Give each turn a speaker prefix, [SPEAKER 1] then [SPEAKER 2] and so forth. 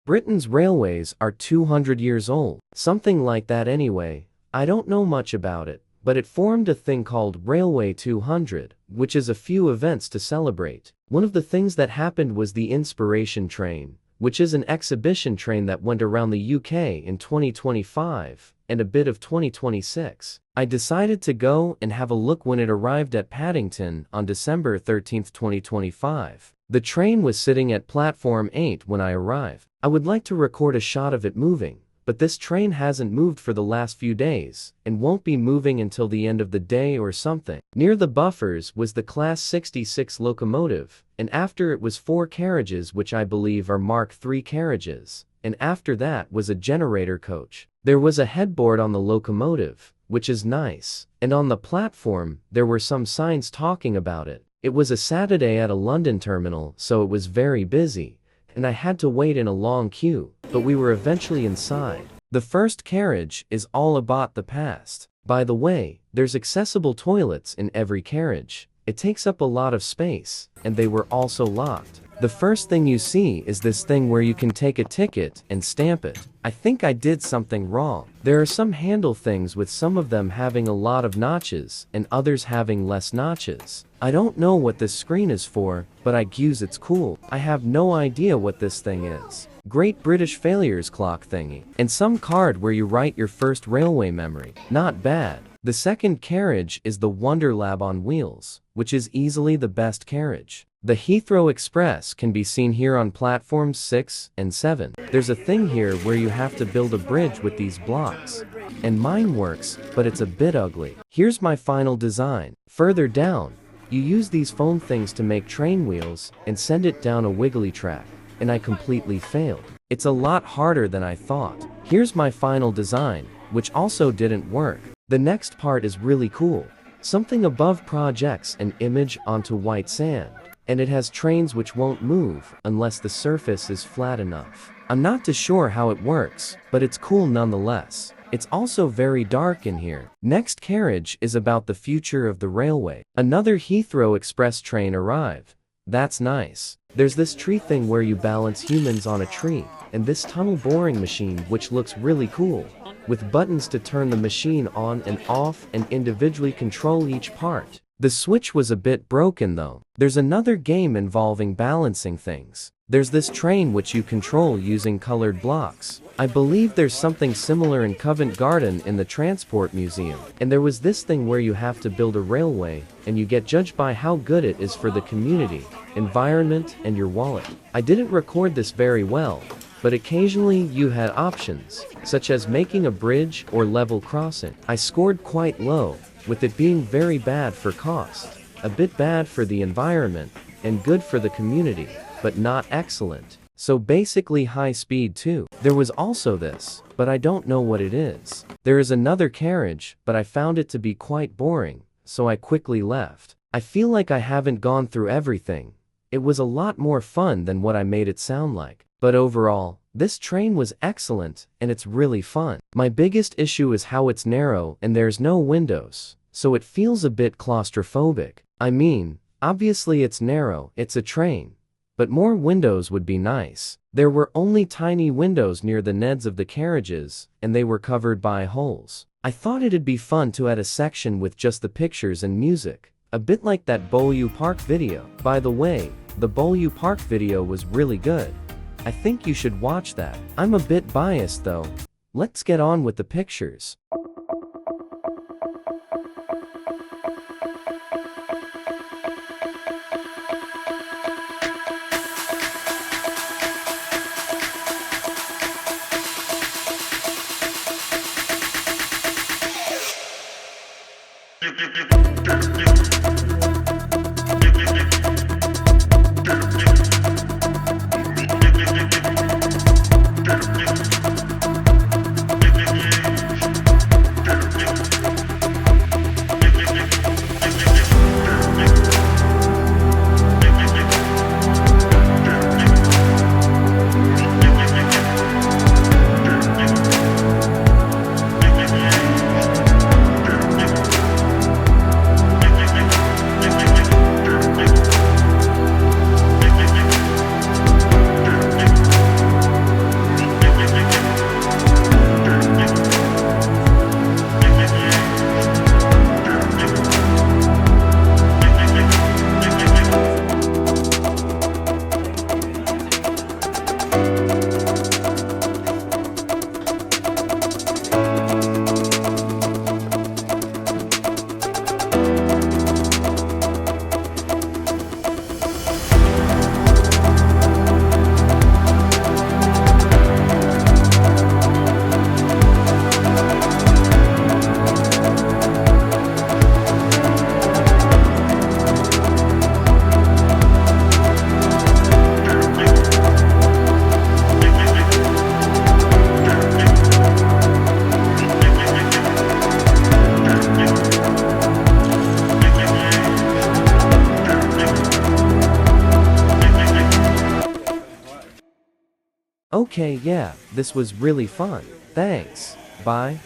[SPEAKER 1] Britain's railways are 200 years old. Something like that anyway. I don't know much about it, but it formed a thing called Railway 200, which is a few events to celebrate. One of the things that happened was the Inspiration Train, which is an exhibition train that went around the UK in 2025 and a bit of 2026. I decided to go and have a look when it arrived at Paddington on December 13, 2025. The train was sitting at platform 8 when I arrived. I would like to record a shot of it moving, but this train hasn't moved for the last few days and won't be moving until the end of the day or something. Near the buffers was the Class 66 locomotive, and after it was 4 carriages which I believe are Mark III carriages, and after that was a generator coach. There was a headboard on the locomotive, which is nice, and on the platform there were some signs talking about it. It was a Saturday at a London terminal, so it was very busy, and I had to wait in a long queue, but we were eventually inside. The first carriage is all about the past. By the way, there's accessible toilets in every carriage. It takes up a lot of space, and they were also locked. The first thing you see is this thing where you can take a ticket and stamp it. I think I did something wrong. There are some handle things with some of them having a lot of notches and others having less notches. I don't know what this screen is for, but I guess it's cool. I have no idea what this thing is. Great British Failures clock thingy. And some card where you write your first railway memory. Not bad. The second carriage is the Wonder Lab on wheels, which is easily the best carriage. The Heathrow Express can be seen here on platforms 6 and 7. There's a thing here where you have to build a bridge with these blocks. And mine works, but it's a bit ugly. Here's my final design. Further down, you use these foam things to make train wheels and send it down a wiggly track. And I completely failed. It's a lot harder than I thought. Here's my final design, which also didn't work. The next part is really cool. Something above projects an image onto white sand, and it has trains which won't move unless the surface is flat enough. I'm not too sure how it works, but it's cool nonetheless. It's also very dark in here. Next carriage is about the future of the railway. Another Heathrow Express train arrived. That's nice. There's this tree thing where you balance humans on a tree, and this tunnel boring machine which looks really cool, with buttons to turn the machine on and off and individually control each part. The switch was a bit broken though. There's another game involving balancing things. There's this train which you control using colored blocks. I believe there's something similar in Covent Garden in the Transport Museum. And there was this thing where you have to build a railway, and you get judged by how good it is for the community, environment, and your wallet. I didn't record this very well, but occasionally you had options, such as making a bridge or level crossing. I scored quite low, with it being very bad for cost, a bit bad for the environment, and good for the community, but not excellent. So basically high speed too. There was also this, but I don't know what it is. There is another carriage, but I found it to be quite boring, so I quickly left. I feel like I haven't gone through everything. It was a lot more fun than what I made it sound like. But overall, this train was excellent, and it's really fun. My biggest issue is how it's narrow and there's no windows, so it feels a bit claustrophobic. I mean, obviously it's narrow, it's a train, but more windows would be nice. There were only tiny windows near the neds of the carriages, and they were covered by holes. I thought it'd be fun to add a section with just the pictures and music, a bit like that Beaulieu Park video. By the way, the Beaulieu Park video was really good. I think you should watch that. I'm a bit biased though. Let's get on with the pictures. Okay, yeah, this was really fun. Thanks. Bye.